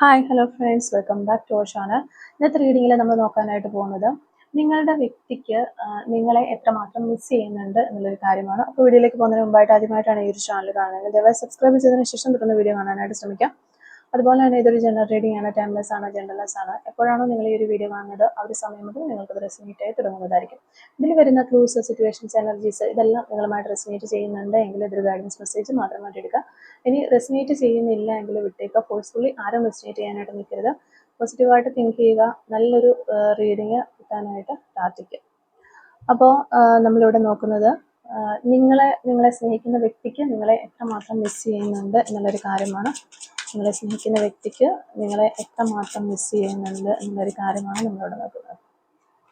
Hi hello friends, welcome back to our channel. ഇന്നത്തെ റീഡിങ്ങിൽ നമ്മൾ നോക്കാനായിട്ട് പോകുന്നത് നിങ്ങളുടെ വ്യക്തിക്ക് നിങ്ങളെ എത്രമാത്രം മിസ് ചെയ്യുന്നുണ്ട് എന്നുള്ളൊരു കാര്യമാണ്. അപ്പോൾ വീഡിയോയിലേക്ക് പോകുന്നതിന് മുമ്പായിട്ട് ആദ്യമായിട്ടാണ് ഈ ഒരു ചാനൽ കാണുന്നത്, ദയവായി സബ്സ്ക്രൈബ് ചെയ്തതിന് ശേഷം തുടർന്ന് വീഡിയോ കാണാനായിട്ട് ശ്രമിക്കാം. അതുപോലെ തന്നെ ഇതൊരു ജനറൽ റീഡിംഗ് ആണ്, ടൈംലെസ് ആണ്, ജനറൽലെസ് ആണ്. എപ്പോഴാണോ നിങ്ങൾ ഈ ഒരു വീഡിയോ കാണുന്നത് ആ ഒരു സമയം മുതൽ നിങ്ങൾക്കത് റെസിനേറ്റ് ആയി തുടങ്ങുന്നതായിരിക്കും. ഇതിൽ വരുന്ന ക്ലൂസ്, സിറ്റുവേഷൻസ്, എനർജീസ് ഇതെല്ലാം നിങ്ങളുമായിട്ട് റെസിനേറ്റ് ചെയ്യുന്നുണ്ട് എങ്കിൽ ഇതൊരു ഗൈഡൻസ് മെസ്സേജ് മാത്രമായിട്ട് എടുക്കുക. ഇനി റെസിനേറ്റ് ചെയ്യുന്നില്ല എങ്കിൽ വിട്ടേക്കുക. ഫോഴ്സ്ഫുള്ളി ആരും റെസിനേറ്റ് ചെയ്യാനായിട്ട് നിൽക്കരുത്. പോസിറ്റീവായിട്ട് തിങ്ക് ചെയ്യുക. നല്ലൊരു റീഡിങ് കിട്ടാനായിട്ട് പ്രാർത്ഥിക്കുക. അപ്പോൾ നമ്മളിവിടെ നോക്കുന്നത് നിങ്ങളെ സ്നേഹിക്കുന്ന വ്യക്തിക്ക് നിങ്ങളെ എത്രമാത്രം മിസ് ചെയ്യുന്നുണ്ട് എന്നുള്ളൊരു കാര്യമാണ്. നിങ്ങളെ സ്നേഹിക്കുന്ന വ്യക്തിക്ക് നിങ്ങളെ എത്രമാത്രം മിസ് ചെയ്യുന്നുണ്ട് എന്നുള്ളൊരു കാര്യമാണ് നമ്മളിവിടെ നോക്കുന്നത്.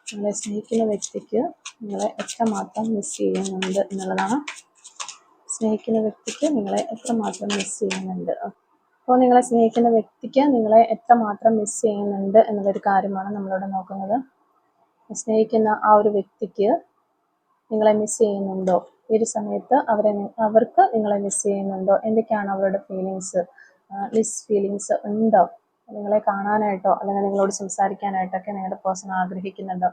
നിങ്ങളെ സ്നേഹിക്കുന്ന വ്യക്തിക്ക് നിങ്ങളെ എത്രമാത്രം മിസ് ചെയ്യുന്നുണ്ട് എന്നുള്ളതാണ്. സ്നേഹിക്കുന്ന വ്യക്തിക്ക് നിങ്ങളെ എത്രമാത്രം മിസ് ചെയ്യുന്നുണ്ട്. അപ്പോൾ നിങ്ങളെ സ്നേഹിക്കുന്ന വ്യക്തിക്ക് നിങ്ങളെ എത്രമാത്രം മിസ് ചെയ്യുന്നുണ്ട് എന്നുള്ളൊരു കാര്യമാണ് നമ്മളിവിടെ നോക്കുന്നത്. സ്നേഹിക്കുന്ന ആ ഒരു വ്യക്തിക്ക് നിങ്ങളെ മിസ് ചെയ്യുന്നുണ്ടോ? ഈ ഒരു സമയത്ത് അവർക്ക് നിങ്ങളെ മിസ് ചെയ്യുന്നുണ്ടോ? എന്തൊക്കെയാണ് അവരുടെ ഫീലിങ്സ്? ഫീലിങ്സ് ഉണ്ടോ? നിങ്ങളെ കാണാനായിട്ടോ അല്ലെങ്കിൽ നിങ്ങളോട് സംസാരിക്കാനായിട്ടൊക്കെ നിങ്ങളുടെ പേഴ്സൺ ആഗ്രഹിക്കുന്നുണ്ടോ?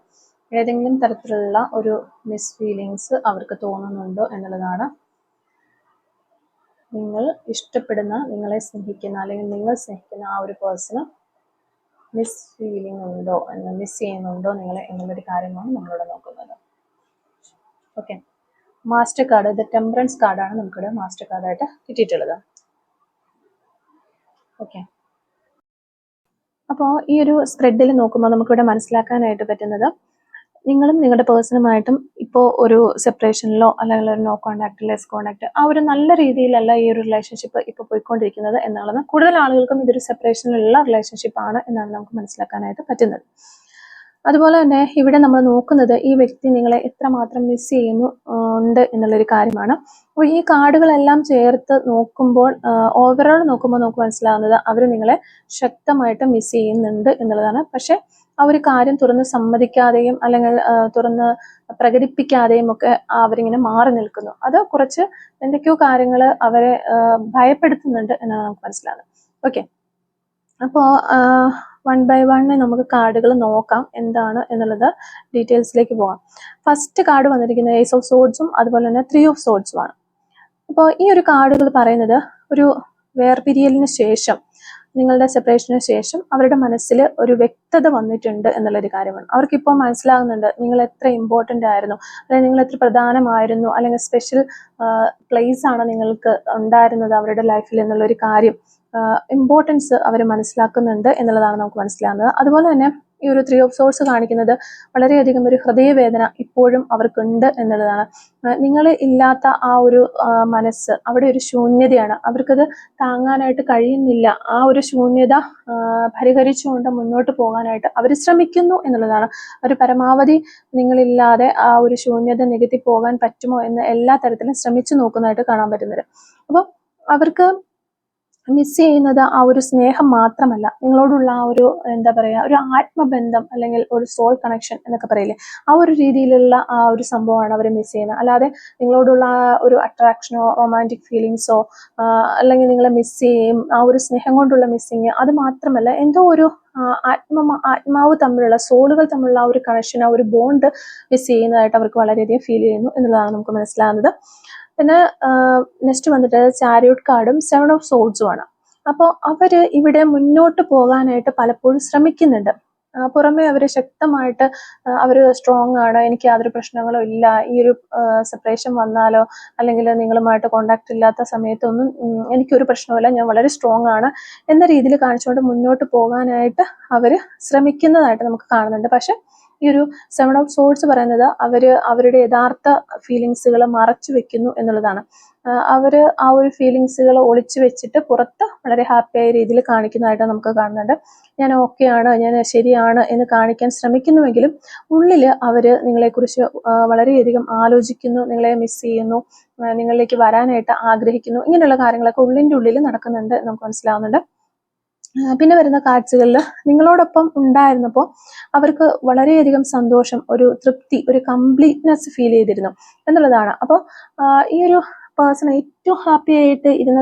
ഏതെങ്കിലും തരത്തിലുള്ള ഒരു മിസ് ഫീലിങ്സ് അവർക്ക് തോന്നുന്നുണ്ടോ എന്നുള്ളതാണ്. നിങ്ങൾ ഇഷ്ടപ്പെടുന്ന, നിങ്ങളെ സ്നേഹിക്കുന്ന അല്ലെങ്കിൽ നിങ്ങൾ സ്നേഹിക്കുന്ന ആ ഒരു പേഴ്സണ് മിസ് ഫീലിംഗ് ഉണ്ടോ, മിസ് ചെയ്യുന്നുണ്ടോ നിങ്ങളെ എന്നുള്ളൊരു കാര്യമാണ് നമ്മളിവിടെ നോക്കുന്നത്. ഓക്കെ, മാസ്റ്റർ കാർഡ്, ഇത് ടെമ്പറൻസ് കാർഡാണ് നമുക്കിവിടെ മാസ്റ്റർ കാർഡായിട്ട് കിട്ടിയിട്ടുള്ളത്. ഓക്കെ, അപ്പോൾ ഈ ഒരു സ്പ്രെഡിൽ നോക്കുമ്പോൾ നമുക്കിവിടെ മനസ്സിലാക്കാനായിട്ട് പറ്റുന്നത് നിങ്ങളും നിങ്ങളുടെ പേഴ്സണുമായിട്ടും ഇപ്പോൾ ഒരു സെപ്പറേഷനിലോ അല്ലെങ്കിൽ ഒരു നോ കോണ്ടാക്ട്, ലെസ് കോണ്ടാക്ട്, ആ ഒരു നല്ല രീതിയിലല്ല ഈ ഒരു റിലേഷൻഷിപ്പ് ഇപ്പോൾ പോയിക്കൊണ്ടിരിക്കുന്നത് എന്നുള്ളത്. കൂടുതൽ ആളുകൾക്കും ഇതൊരു സെപ്പറേഷനിലുള്ള റിലേഷൻഷിപ്പാണ് എന്നാണ് നമുക്ക് മനസ്സിലാക്കാനായിട്ട് പറ്റുന്നത്. അതുപോലെ തന്നെ ഇവിടെ നമ്മൾ നോക്കുന്നത് ഈ വ്യക്തി നിങ്ങളെ എത്രമാത്രം മിസ് ചെയ്യുന്നു ഉണ്ട് എന്നുള്ളൊരു കാര്യമാണ്. അപ്പോൾ ഈ കാർഡുകളെല്ലാം ചേർത്ത് നോക്കുമ്പോൾ ഓവറോൾ നോക്കുമ്പോൾ നമുക്ക് മനസ്സിലാകുന്നത് അവർ നിങ്ങളെ ശക്തമായിട്ട് മിസ് ചെയ്യുന്നുണ്ട് എന്നുള്ളതാണ്. പക്ഷെ ആ ഒരു കാര്യം തുറന്ന് സമ്മതിക്കാതെയും അല്ലെങ്കിൽ തുറന്ന് പ്രകടിപ്പിക്കാതെയും ഒക്കെ അവരിങ്ങനെ മാറി നിൽക്കുന്നു. അത് കുറച്ച് എന്തൊക്കെയോ കാര്യങ്ങൾ അവരെ ഭയപ്പെടുത്തുന്നുണ്ട് എന്നാണ് നമുക്ക് മനസ്സിലാകുന്നത്. ഓക്കെ, അപ്പോൾ വൺ ബൈ വൺ നമുക്ക് കാർഡുകൾ നോക്കാം എന്താണ് എന്നുള്ളത്, ഡീറ്റെയിൽസിലേക്ക് പോകാം. ഫസ്റ്റ് കാർഡ് വന്നിരിക്കുന്നത് ഏസ് ഓഫ് സോഡ്സും അതുപോലെ തന്നെ 3 ഓഫ് സോഡ്സും ആണ്. അപ്പോൾ ഈ ഒരു കാർഡുകൾ പറയുന്നത് ഒരു വേർപിരിയലിന് ശേഷം, നിങ്ങളുടെ സെപ്പറേഷന് ശേഷം അവരുടെ മനസ്സിൽ ഒരു വ്യക്തത വന്നിട്ടുണ്ട് എന്നുള്ളൊരു കാര്യമാണ്. അവർക്കിപ്പോൾ മനസ്സിലാകുന്നുണ്ട് നിങ്ങൾ എത്ര ഇമ്പോർട്ടൻ്റ് ആയിരുന്നു, അല്ലെങ്കിൽ നിങ്ങൾ എത്ര പ്രധാനമായിരുന്നു, അല്ലെങ്കിൽ സ്പെഷ്യൽ പ്ലേസ് ആണ് നിങ്ങൾക്ക് ഉണ്ടായിരുന്നത് അവരുടെ ലൈഫിൽ എന്നുള്ളൊരു കാര്യം, ഇമ്പോർട്ടൻസ് അവർ മനസ്സിലാക്കുന്നുണ്ട് എന്നുള്ളതാണ് നമുക്ക് മനസ്സിലാകുന്നത്. അതുപോലെ തന്നെ ഈ ഒരു 3 ഓഫ് സോഡ്സ് കാണിക്കുന്നത് വളരെയധികം ഒരു ഹൃദയവേദന ഇപ്പോഴും അവർക്കുണ്ട് എന്നുള്ളതാണ്. നിങ്ങൾ ഇല്ലാത്ത ആ ഒരു മനസ്സ്, അവിടെ ഒരു ശൂന്യതയാണ്, അവർക്കത് താങ്ങാനായിട്ട് കഴിയുന്നില്ല. ആ ഒരു ശൂന്യത പരിഹരിച്ചുകൊണ്ട് മുന്നോട്ട് പോകാനായിട്ട് അവർ ശ്രമിക്കുന്നു എന്നുള്ളതാണ്. അവർ പരമാവധി നിങ്ങളില്ലാതെ ആ ഒരു ശൂന്യത നികത്തി പോകാൻ പറ്റുമോ എന്ന് എല്ലാ തരത്തിലും ശ്രമിച്ചു നോക്കുന്നതായിട്ട് കാണാൻ പറ്റുന്നത്. അപ്പോൾ അവർക്ക് മിസ് ചെയ്യുന്നത് ആ ഒരു സ്നേഹം മാത്രമല്ല, നിങ്ങളോടുള്ള ആ ഒരു എന്താ പറയുക, ഒരു ആത്മബന്ധം അല്ലെങ്കിൽ ഒരു സോൾ കണക്ഷൻ എന്നൊക്കെ പറയില്ലേ, ആ ഒരു രീതിയിലുള്ള ആ ഒരു സംഭവമാണ് അവർ മിസ് ചെയ്യുന്നത്. അല്ലാതെ നിങ്ങളോടുള്ള ഒരു അട്രാക്ഷനോ റൊമാൻറ്റിക് ഫീലിങ്സോ അല്ലെങ്കിൽ നിങ്ങളെ മിസ് ചെയ്യും ആ ഒരു സ്നേഹം കൊണ്ടുള്ള മിസ്സിങ്, അത് മാത്രമല്ല എന്തോ ഒരു ആത്മാവ് തമ്മിലുള്ള, സോളുകൾ തമ്മിലുള്ള ആ ഒരു കണക്ഷൻ, ആ ഒരു ബോണ്ട് മിസ് ചെയ്യുന്നതായിട്ട് അവർക്ക് വളരെയധികം ഫീൽ ചെയ്യുന്നു എന്നുള്ളതാണ് നമുക്ക് മനസ്സിലാകുന്നത്. പിന്നെ നെക്സ്റ്റ് വന്നിട്ട് ചാരിയോട്ട് കാർഡും 7 ഓഫ് സോഡ്സും ആണ്. അപ്പോൾ അവര് ഇവിടെ മുന്നോട്ട് പോകാനായിട്ട് പലപ്പോഴും ശ്രമിക്കുന്നുണ്ട്. പുറമെ അവർ ശക്തമായിട്ട് അവർ സ്ട്രോങ് ആണ്, എനിക്ക് യാതൊരു പ്രശ്നങ്ങളോ ഇല്ല, ഈ ഒരു സെപ്പറേഷൻ വന്നാലോ അല്ലെങ്കിൽ നിങ്ങളുമായിട്ട് കോണ്ടാക്ട് ഇല്ലാത്ത സമയത്തൊന്നും എനിക്കൊരു പ്രശ്നമില്ല, ഞാൻ വളരെ സ്ട്രോങ് ആണ് എന്ന രീതിയിൽ കാണിച്ചുകൊണ്ട് മുന്നോട്ട് പോകാനായിട്ട് അവർ ശ്രമിക്കുന്നതായിട്ട് നമുക്ക് കാണുന്നുണ്ട്. പക്ഷെ ഈ ഒരു 7 ഓഫ് സോഡ്സ് പറയുന്നത് അവരുടെ യഥാർത്ഥ ഫീലിങ്സുകൾ മറച്ചു വെക്കുന്നു എന്നുള്ളതാണ്. അവര് ആ ഒരു ഫീലിങ്സുകൾ ഒളിച്ചു വെച്ചിട്ട് പുറത്ത് വളരെ ഹാപ്പിയായ രീതിയിൽ കാണിക്കുന്നതായിട്ട് നമുക്ക് കാണുന്നുണ്ട്. ഞാൻ ഓക്കെയാണ്, ഞാൻ ശരിയാണ് എന്ന് കാണിക്കാൻ ശ്രമിക്കുന്നുവെങ്കിലും ഉള്ളിൽ അവര് നിങ്ങളെക്കുറിച്ച് വളരെയധികം ആലോചിക്കുന്നു, നിങ്ങളെ മിസ് ചെയ്യുന്നു, നിങ്ങളിലേക്ക് വരാനായിട്ട് ആഗ്രഹിക്കുന്നു, ഇങ്ങനെയുള്ള കാര്യങ്ങളൊക്കെ ഉള്ളിൻ്റെ ഉള്ളിൽ നടക്കുന്നുണ്ട് നമുക്ക് മനസ്സിലാവുന്നുണ്ട്. പിന്നെ വരുന്ന കാർഡ്സുകളിൽ നിങ്ങളോടൊപ്പം ഉണ്ടായിരുന്നപ്പോൾ അവർക്ക് വളരെയധികം സന്തോഷം, ഒരു തൃപ്തി, ഒരു കംപ്ലീറ്റ്നെസ് ഫീൽ ചെയ്തിരുന്നു എന്നുള്ളതാണ്. അപ്പോൾ ഈ ഒരു പേഴ്സൺ ഏറ്റവും ഹാപ്പി ആയിട്ട് ഇരുന്ന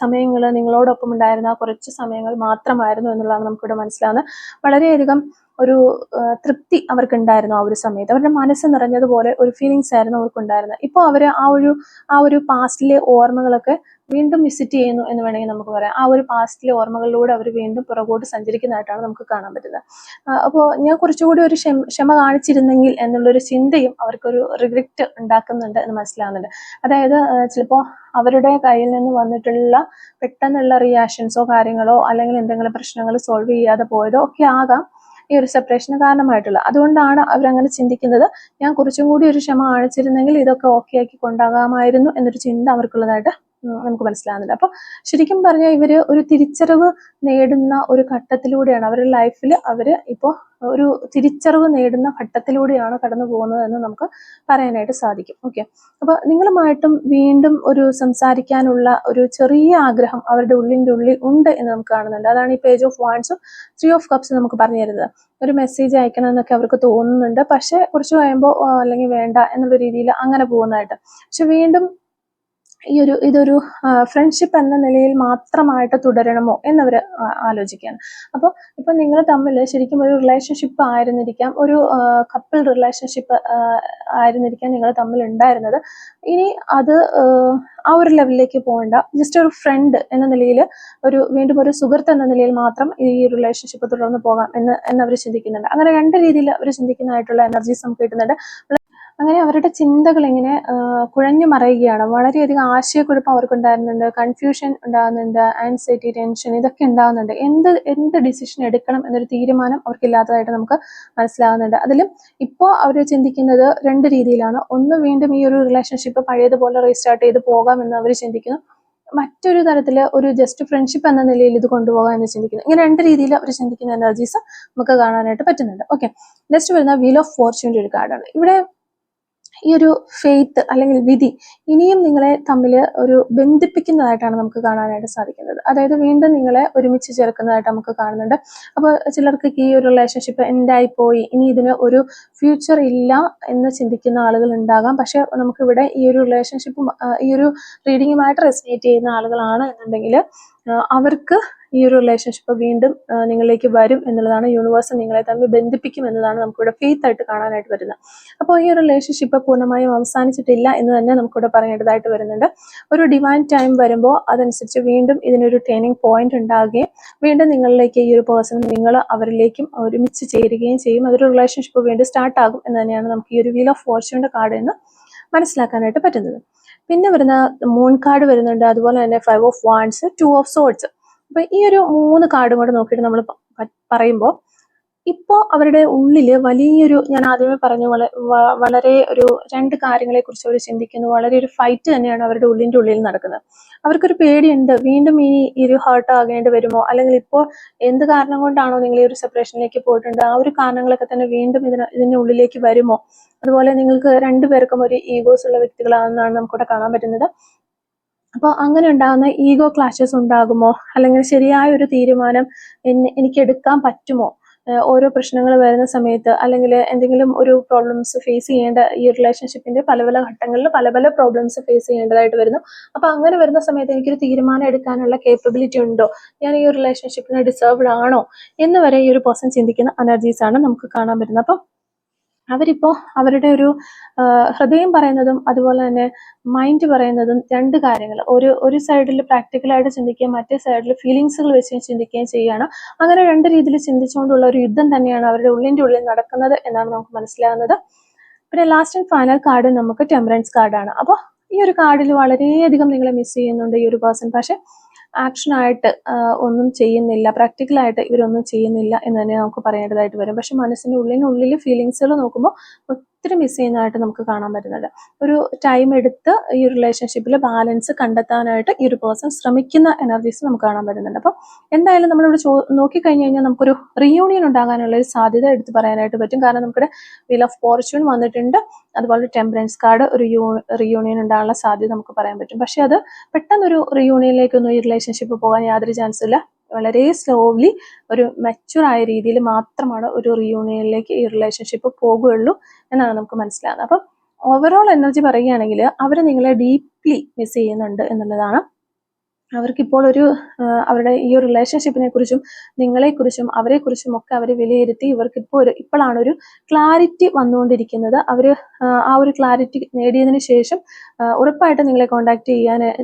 സമയങ്ങൾ, നിങ്ങളോടൊപ്പം ഉണ്ടായിരുന്ന ആ കുറച്ച് സമയങ്ങൾ മാത്രമായിരുന്നു എന്നുള്ളതാണ് നമുക്കിവിടെ മനസ്സിലാവുന്നത്. വളരെയധികം ഒരു തൃപ്തി അവർക്കുണ്ടായിരുന്നു ആ ഒരു സമയത്ത്. അവരുടെ മനസ്സ് നിറഞ്ഞതുപോലെ ഒരു ഫീലിങ്സ് ആയിരുന്നു അവർക്കുണ്ടായിരുന്നത്. ഇപ്പോൾ അവർ ആ ഒരു പാസ്റ്റിലെ ഓർമ്മകളൊക്കെ വീണ്ടും വിസിറ്റ് ചെയ്യുന്നു എന്ന് വേണമെങ്കിൽ നമുക്ക് പറയാം. ആ ഒരു പാസ്റ്റിലെ ഓർമ്മകളിലൂടെ അവർ വീണ്ടും പുറകോട്ട് സഞ്ചരിക്കുന്നതായിട്ടാണ് നമുക്ക് കാണാൻ പറ്റുന്നത്. അപ്പോൾ ഞാൻ കുറച്ചുകൂടി ഒരു ക്ഷമ കാണിച്ചിരുന്നെങ്കിൽ എന്നുള്ളൊരു ചിന്തയും അവർക്കൊരു റിഗ്രറ്റ് ഉണ്ടാക്കുന്നുണ്ട് എന്ന് മനസ്സിലാവുന്നുണ്ട്. അതായത് ചിലപ്പോൾ അവരുടെ കയ്യിൽ നിന്ന് വന്നിട്ടുള്ള പെട്ടെന്നുള്ള റിയാക്ഷൻസോ കാര്യങ്ങളോ അല്ലെങ്കിൽ എന്തെങ്കിലും പ്രശ്നങ്ങൾ സോൾവ് ചെയ്യാതെ പോയതോ ഒക്കെ ആകാം ഈ ഒരു സെപ്പറേഷന് കാരണമായിട്ടുള്ള. അതുകൊണ്ടാണ് അവരങ്ങനെ ചിന്തിക്കുന്നത്. ഞാൻ കുറച്ചും കൂടി ഒരു ക്ഷമ കാണിച്ചിരുന്നെങ്കിൽ ഇതൊക്കെ ഓക്കെ ആക്കി കൊണ്ടാകാമായിരുന്നു എന്നൊരു ചിന്ത അവർക്കുള്ളതായിട്ട് നമുക്ക് മനസ്സിലാകുന്നുണ്ട്. അപ്പൊ ശരിക്കും പറഞ്ഞാൽ ഇവര് ഒരു തിരിച്ചറിവ് നേടുന്ന ഒരു ഘട്ടത്തിലൂടെയാണ് അവരുടെ ലൈഫിൽ അവര് ഇപ്പോ ഒരു തിരിച്ചറിവ് നേടുന്ന ഘട്ടത്തിലൂടെയാണ് കടന്നു പോകുന്നത് എന്ന് നമുക്ക് പറയാനായിട്ട് സാധിക്കും. ഓക്കെ, അപ്പൊ നിങ്ങളുമായിട്ടും വീണ്ടും ഒരു സംസാരിക്കാനുള്ള ഒരു ചെറിയ ആഗ്രഹം അവരുടെ ഉള്ളിൻ്റെ ഉള്ളിൽ ഉണ്ട് എന്ന് നമുക്ക് കാണുന്നുണ്ട്. അതാണ് ഈ പേജ് ഓഫ് വാൻഡ്സും 3 ഓഫ് കപ്സ് നമുക്ക് പറഞ്ഞു തരുന്നത്. ഒരു മെസ്സേജ് അയക്കണം എന്നൊക്കെ അവർക്ക് തോന്നുന്നുണ്ട്, പക്ഷെ കുറച്ച് കഴിയുമ്പോൾ അല്ലെങ്കിൽ വേണ്ട എന്നുള്ള രീതിയിൽ അങ്ങനെ പോകുന്നതായിട്ട്. പക്ഷെ വീണ്ടും ഇതൊരു ഫ്രണ്ട്ഷിപ്പ് എന്ന നിലയിൽ മാത്രമായിട്ട് തുടരണമോ എന്നവർ ആലോചിക്കുകയാണ്. അപ്പോൾ ഇപ്പൊ നിങ്ങൾ തമ്മിൽ ശരിക്കും ഒരു റിലേഷൻഷിപ്പ് ആയിരുന്നിരിക്കാം, ഒരു കപ്പിൾ റിലേഷൻഷിപ്പ് ആയിരുന്നിരിക്കാം നിങ്ങൾ തമ്മിൽ ഉണ്ടായിരുന്നത്. ഇനി അത് ആ ഒരു ലെവലിലേക്ക് പോകണ്ട, ജസ്റ്റ് ഒരു ഫ്രണ്ട് എന്ന നിലയിൽ, വീണ്ടും ഒരു സുഹൃത്ത് എന്ന നിലയിൽ മാത്രം ഈ റിലേഷൻഷിപ്പ് തുടർന്ന് പോകാം എന്നവർ ചിന്തിക്കുന്നുണ്ട്. അങ്ങനെ രണ്ട് രീതിയിൽ അവർ ചിന്തിക്കുന്നതായിട്ടുള്ള എനർജീസ് നമുക്ക് കിട്ടുന്നുണ്ട്. അങ്ങനെ അവരുടെ ചിന്തകൾ ഇങ്ങനെ കുഴഞ്ഞു മറയുകയാണ്. വളരെയധികം ആശയക്കുഴപ്പം അവർക്കുണ്ടായിരുന്നുണ്ട്, കൺഫ്യൂഷൻ ഉണ്ടാകുന്നുണ്ട്, ആൻസൈറ്റി, ടെൻഷൻ ഇതൊക്കെ ഉണ്ടാകുന്നുണ്ട്. എന്ത് ഡിസിഷൻ എടുക്കണം എന്നൊരു തീരുമാനം അവർക്കില്ലാത്തതായിട്ട് നമുക്ക് മനസ്സിലാകുന്നുണ്ട്. അതിലും ഇപ്പോൾ അവർ ചിന്തിക്കുന്നത് രണ്ട് രീതിയിലാണ്. ഒന്ന്, വീണ്ടും ഈ ഒരു റിലേഷൻഷിപ്പ് പഴയതുപോലെ റീസ്റ്റാർട്ട് ചെയ്ത് പോകാമെന്ന് അവർ ചിന്തിക്കുന്നു. മറ്റൊരു തരത്തിൽ ഒരു ജസ്റ്റ് ഫ്രണ്ട്ഷിപ്പ് എന്ന നിലയിൽ ഇത് കൊണ്ടുപോകാം എന്ന് ചിന്തിക്കുന്നു. ഇങ്ങനെ രണ്ട് രീതിയിൽ അവർ ചിന്തിക്കുന്ന എനർജീസ് നമുക്ക് കാണാനായിട്ട് പറ്റുന്നുണ്ട്. ഓക്കെ, നെക്സ്റ്റ് വരുന്ന വീൽ ഓഫ് ഫോർച്യൂണിന്റെ ഒരു കാർഡാണ്. ഇവിടെ ഈ ഒരു ഫെയ്ത്ത് അല്ലെങ്കിൽ വിധി ഇനിയും നിങ്ങളെ തമ്മിൽ ഒരു ബന്ധിപ്പിക്കുന്നതായിട്ടാണ് നമുക്ക് കാണാനായിട്ട് സാധിക്കുന്നത്. അതായത് വീണ്ടും നിങ്ങളെ ഒരുമിച്ച് ചേർക്കുന്നതായിട്ട് നമുക്ക് കാണുന്നുണ്ട്. അപ്പോൾ ചിലർക്ക് ഈ ഒരു റിലേഷൻഷിപ്പ് എൻഡായി പോയി, ഇനി ഇതിന് ഒരു ഫ്യൂച്ചർ ഇല്ല എന്ന് ചിന്തിക്കുന്ന ആളുകൾ ഉണ്ടാകാം. പക്ഷെ നമുക്കിവിടെ ഈ ഒരു റിലേഷൻഷിപ്പും ഈ ഒരു റീഡിങ്ങുമായിട്ട് റെസിനേറ്റ് ചെയ്യുന്ന ആളുകളാണ് എന്നുണ്ടെങ്കിൽ അവർക്ക് ഈ ഒരു റിലേഷൻഷിപ്പ് വീണ്ടും നിങ്ങളിലേക്ക് വരും എന്നുള്ളതാണ്. യൂണിവേഴ്സ് നിങ്ങളെ തമ്മിൽ ബന്ധിപ്പിക്കും എന്നതാണ് നമുക്കിവിടെ ഫെയ്ത്ത് ആയിട്ട് കാണാനായിട്ട് വരുന്നത്. അപ്പോൾ ഈ ഒരു റിലേഷൻഷിപ്പ് പൂർണ്ണമായും അവസാനിച്ചിട്ടില്ല എന്ന് തന്നെ നമുക്കിവിടെ പറയേണ്ടതായിട്ട് വരുന്നുണ്ട്. ഒരു ഡിവൈൻ ടൈം വരുമ്പോൾ അതനുസരിച്ച് വീണ്ടും ഇതിനൊരു ടേണിംഗ് പോയിന്റ് ഉണ്ടാകുകയും വീണ്ടും നിങ്ങളിലേക്ക് ഈ ഒരു പേഴ്സൺ നിങ്ങൾ അവരിലേക്കും ഒരുമിച്ച് ചേരുകയും ചെയ്യും. അതൊരു റിലേഷൻഷിപ്പ് വീണ്ടും സ്റ്റാർട്ട് ആകും എന്ന് തന്നെയാണ് നമുക്ക് ഈ ഒരു വീൽ ഓഫ് ഫോർച്യൂണിന്റെ കാർഡിൽ നിന്ന് മനസ്സിലാക്കാനായിട്ട് പറ്റുന്നത്. പിന്നെ വരുന്ന മൂൺ കാർഡ് വരുന്നുണ്ട്, അതുപോലെ തന്നെ 5 ഓഫ് വാൻഡ്സ്, 2 ഓഫ് സോർഡ്സ്. അപ്പൊ ഈ ഒരു 3 കാർഡും കൂടെ നോക്കിയിട്ട് നമ്മൾ പറയുമ്പോൾ ഇപ്പോൾ അവരുടെ ഉള്ളില് വലിയൊരു, ഞാൻ ആദ്യമേ പറഞ്ഞ പോലെ വളരെ ഒരു രണ്ട് കാര്യങ്ങളെ കുറിച്ച് അവർ ചിന്തിക്കുന്നു. വളരെ ഒരു ഫൈറ്റ് തന്നെയാണ് അവരുടെ ഉള്ളിൻ്റെ ഉള്ളിൽ നടക്കുന്നത്. അവർക്കൊരു പേടിയുണ്ട്, വീണ്ടും ഈ ഒരു ഹേർട്ട് ആകേണ്ടി വരുമോ, അല്ലെങ്കിൽ ഇപ്പോൾ എന്ത് കാരണം കൊണ്ടാണോ നിങ്ങൾ ഈ ഒരു സെപ്പറേഷനിലേക്ക് പോയിട്ടുണ്ട് ആ ഒരു കാരണങ്ങളൊക്കെ തന്നെ വീണ്ടും ഇതിന്റെ ഉള്ളിലേക്ക് വരുമോ. അതുപോലെ നിങ്ങൾക്ക് രണ്ടുപേർക്കും ഒരു ഈഗോസ് ഉള്ള വ്യക്തികളാണെന്നാണ് നമുക്കിവിടെ കാണാൻ പറ്റുന്നത്. അപ്പോൾ അങ്ങനെ ഉണ്ടാകുന്ന ഈഗോ ക്ലാഷസ് ഉണ്ടാകുമോ, അല്ലെങ്കിൽ ശരിയായ ഒരു തീരുമാനം എനിക്ക് എടുക്കാൻ പറ്റുമോ ഓരോ പ്രശ്നങ്ങൾ വരുന്ന സമയത്ത്, അല്ലെങ്കിൽ എന്തെങ്കിലും ഒരു പ്രോബ്ലംസ് ഫേസ് ചെയ്യേണ്ട ഈ റിലേഷൻഷിപ്പിന്റെ പല പല ഘട്ടങ്ങളിൽ പല പല പ്രോബ്ലംസ് ഫേസ് ചെയ്യേണ്ടതായിട്ട് വരുന്നു. അപ്പൊ അങ്ങനെ വരുന്ന സമയത്ത് എനിക്കൊരു തീരുമാനം എടുക്കാനുള്ള കേപ്പബിലിറ്റി ഉണ്ടോ, ഞാൻ ഈ ഒരു റിലേഷൻഷിപ്പിന് ഡിസേർവ്ഡ് ആണോ എന്ന് വരെ ഈ ഒരു പേഴ്സൺ ചിന്തിക്കുന്ന എനർജീസ് ആണ് നമുക്ക് കാണാൻ പറ്റുന്നത്. അപ്പം അവരിപ്പോ അവരുടെ ഒരു ഹൃദയം പറയുന്നതും അതുപോലെ തന്നെ മൈൻഡ് പറയുന്നതും രണ്ട് കാര്യങ്ങൾ. ഒരു സൈഡിൽ പ്രാക്ടിക്കലായിട്ട് ചിന്തിക്കുകയും മറ്റേ സൈഡിൽ ഫീലിങ്സുകൾ വെച്ച് ചിന്തിക്കുകയും ചെയ്യുകയാണ്. അങ്ങനെ രണ്ട് രീതിയിൽ ചിന്തിച്ചുകൊണ്ടുള്ള ഒരു യുദ്ധം തന്നെയാണ് അവരുടെ ഉള്ളിൻ്റെ ഉള്ളിൽ നടക്കുന്നത് എന്നാണ് നമുക്ക് മനസ്സിലാകുന്നത്. പിന്നെ ലാസ്റ്റ് ആൻഡ് ഫൈനൽ കാർഡ് നമുക്ക് ടെമ്പറൻസ് കാർഡാണ്. അപ്പോൾ ഈ ഒരു കാർഡിൽ വളരെയധികം നിങ്ങളെ മിസ് ചെയ്യുന്നുണ്ട് ഈ ഒരു പേഴ്സൺ. പക്ഷെ ആക്ഷനായിട്ട് ഒന്നും ചെയ്യുന്നില്ല, പ്രാക്ടിക്കലായിട്ട് ഇവരൊന്നും ചെയ്യുന്നില്ല എന്ന് തന്നെ നമുക്ക് പറയേണ്ടതായിട്ട് വരും. പക്ഷെ മനസ്സിൻ്റെ ഉള്ളിനുള്ളിൽ ഫീലിങ്സുകൾ നോക്കുമ്പോൾ ഒത്തിരി മിസ് ചെയ്യുന്നതായിട്ട് നമുക്ക് കാണാൻ പറ്റുന്നുണ്ട്. ഒരു ടൈം എടുത്ത് ഈ റിലേഷൻഷിപ്പിൽ ബാലൻസ് കണ്ടെത്താനായിട്ട് ഈ ഒരു പേഴ്സൺ ശ്രമിക്കുന്ന എനർജീസ് നമുക്ക് കാണാൻ പറ്റുന്നുണ്ട്. അപ്പം എന്തായാലും നമ്മളിവിടെ നോക്കിക്കഴിഞ്ഞ് കഴിഞ്ഞാൽ നമുക്കൊരു റീയൂണിയൻ ഉണ്ടാകാനുള്ള ഒരു സാധ്യത എടുത്ത് പറയാനായിട്ട് പറ്റും. കാരണം നമുക്കിവിടെ വീൽ ഓഫ് ഫോർച്യൂൺ വന്നിട്ടുണ്ട്, അതുപോലെ ടെമ്പറൻസ് കാർഡ്, ഒരു റീയൂണിയൻ ഉണ്ടാകാനുള്ള സാധ്യത നമുക്ക് പറയാൻ പറ്റും. പക്ഷെ അത് പെട്ടെന്നൊരു റീയൂണിയനിലേക്കൊന്നും ഈ റിലേഷൻഷിപ്പ് പോകാൻ യാതൊരു ചാൻസും ഇല്ല. വളരെ സ്ലോലി ഒരു മെച്യൂർ ആയ രീതിയിൽ മാത്രമാണ് ഒരു റീയൂണിയനിലേക്ക് ഈ റിലേഷൻഷിപ്പ് പോകുകയുള്ളൂ എന്നാണ് നമുക്ക് മനസ്സിലാകുന്നത്. അപ്പം ഓവറോൾ എനർജി പറയുകയാണെങ്കിൽ അവർ നിങ്ങളെ ഡീപ്ലി മിസ് ചെയ്യുന്നുണ്ട് എന്നുള്ളതാണ്. അവർക്കിപ്പോൾ ഒരു അവരുടെ ഈ ഒരു റിലേഷൻഷിപ്പിനെ കുറിച്ചും നിങ്ങളെക്കുറിച്ചും അവരെക്കുറിച്ചും ഒക്കെ അവർ വിലയിരുത്തി ഇപ്പോഴാണ് ഒരു ക്ലാരിറ്റി വന്നുകൊണ്ടിരിക്കുന്നത്. അവർ ആ ഒരു ക്ലാരിറ്റി നേടിയതിന് ശേഷം ഉറപ്പായിട്ടും നിങ്ങളെ കോൺടാക്ട്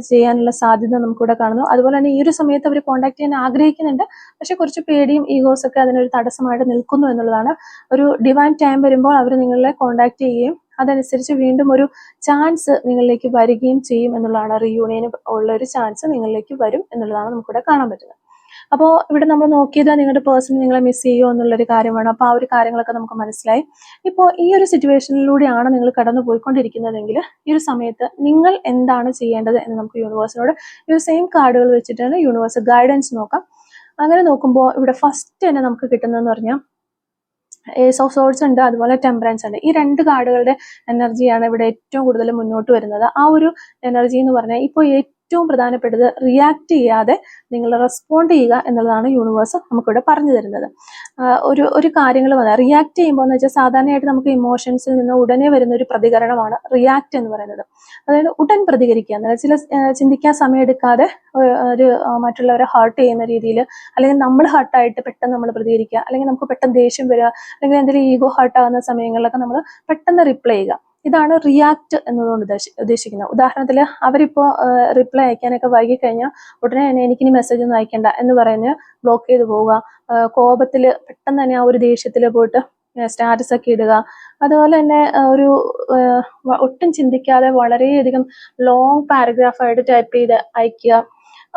ചെയ്യാനുള്ള സാധ്യത നമുക്കിവിടെ കാണുന്നു. അതുപോലെ തന്നെ ഈ ഒരു സമയത്ത് അവർ കോൺടാക്ട് ചെയ്യാൻ ആഗ്രഹിക്കുന്നുണ്ട്, പക്ഷെ കുറച്ച് പേടിയും ഈഗോസൊക്കെ അതിനൊരു തടസ്സമായിട്ട് നിൽക്കുന്നു എന്നുള്ളതാണ്. ഒരു ഡിവൈൻ ടൈം വരുമ്പോൾ അവർ നിങ്ങളെ കോൺടാക്ട് ചെയ്യുകയും അതനുസരിച്ച് വീണ്ടും ഒരു ചാൻസ് നിങ്ങളിലേക്ക് വരികയും ചെയ്യും എന്നുള്ളതാണ്. റീയൂണിയന് ഉള്ള ഒരു ചാൻസ് നിങ്ങളിലേക്ക് വരും എന്നുള്ളതാണ് നമുക്കിവിടെ കാണാൻ പറ്റുന്നത്. അപ്പോൾ ഇവിടെ നമ്മൾ നോക്കിയത് നിങ്ങളുടെ പേഴ്സൺ നിങ്ങളെ മിസ് ചെയ്യുമോ എന്നുള്ളൊരു കാര്യമാണ്. അപ്പോൾ ആ ഒരു കാര്യങ്ങളൊക്കെ നമുക്ക് മനസ്സിലായി. ഇപ്പോൾ ഈ ഒരു സിറ്റുവേഷനിലൂടെയാണ് നിങ്ങൾ കടന്നു പോയിക്കൊണ്ടിരിക്കുന്നതെങ്കിൽ ഈ ഒരു സമയത്ത് നിങ്ങൾ എന്താണ് ചെയ്യേണ്ടത് എന്ന് നമുക്ക് യൂണിവേഴ്സിനോട് ഈ ഒരു സെയിം കാർഡുകൾ വെച്ചിട്ടാണ് യൂണിവേഴ്സ് ഗൈഡൻസ് നോക്കാം. അങ്ങനെ നോക്കുമ്പോൾ ഇവിടെ ഫസ്റ്റ് തന്നെ നമുക്ക് കിട്ടുന്നതെന്ന് പറഞ്ഞാൽ ഏസ് ഓഫ് സോർഡ്സ് ഉണ്ട്, അതുപോലെ ടെമ്പറൻസ് ഉണ്ട്. ഈ രണ്ട് കാർഡുകളുടെ എനർജിയാണ് ഇവിടെ ഏറ്റവും കൂടുതൽ മുന്നോട്ട് വരുന്നത്. ആ ഒരു എനർജി എന്ന് പറഞ്ഞാൽ ഇപ്പോൾ ഏറ്റവും പ്രധാനപ്പെട്ടത് റിയാക്ട് ചെയ്യാതെ നിങ്ങൾ റെസ്പോണ്ട് ചെയ്യുക എന്നുള്ളതാണ് യൂണിവേഴ്സ് നമുക്കിവിടെ പറഞ്ഞു തരുന്നത്. ഒരു കാര്യങ്ങൾ വന്നാൽ റിയാക്ട് ചെയ്യുമ്പോൾ എന്ന് വെച്ചാൽ സാധാരണയായിട്ട് നമുക്ക് ഇമോഷൻസിൽ നിന്ന് ഉടനെ വരുന്ന ഒരു പ്രതികരണമാണ് റിയാക്ട് എന്ന് പറയുന്നത്. അതായത് ഉടൻ പ്രതികരിക്കുക എന്നുള്ളത്, ചില ചിന്തിക്കാൻ സമയമെടുക്കാതെ ഒരു മറ്റുള്ളവരെ ഹേർട്ട് ചെയ്യുന്ന രീതിയിൽ, അല്ലെങ്കിൽ നമ്മൾ ഹേർട്ടായിട്ട് പെട്ടെന്ന് നമ്മൾ പ്രതികരിക്കുക, അല്ലെങ്കിൽ നമുക്ക് പെട്ടെന്ന് ദേഷ്യം വരിക, അല്ലെങ്കിൽ എന്തെങ്കിലും ഈഗോ ഹേർട്ടാകുന്ന സമയങ്ങളിലൊക്കെ നമ്മൾ പെട്ടെന്ന് റിപ്ലൈ ചെയ്യുക. ഇതാണ് റിയാക്ട് എന്നതുകൊണ്ട് ഉദ്ദേശിക്കുന്നത്. ഉദാഹരണത്തിൽ അവരിപ്പോൾ റിപ്ലൈ അയക്കാനൊക്കെ വൈകിക്കഴിഞ്ഞാൽ ഉടനെ തന്നെ എനിക്കിനി മെസ്സേജ് ഒന്നും അയക്കണ്ട എന്ന് പറഞ്ഞ് ബ്ലോക്ക് ചെയ്ത് പോവുക, കോപത്തിൽ പെട്ടെന്ന് തന്നെ ആ ഒരു ദേഷ്യത്തിൽ പോയിട്ട് സ്റ്റാറ്റസ് ഒക്കെ ഇടുക, അതുപോലെ തന്നെ ഒരു ഒട്ടും ചിന്തിക്കാതെ വളരെയധികം ലോങ് പാരഗ്രാഫായിട്ട് ടൈപ്പ് ചെയ്ത് അയക്കുക,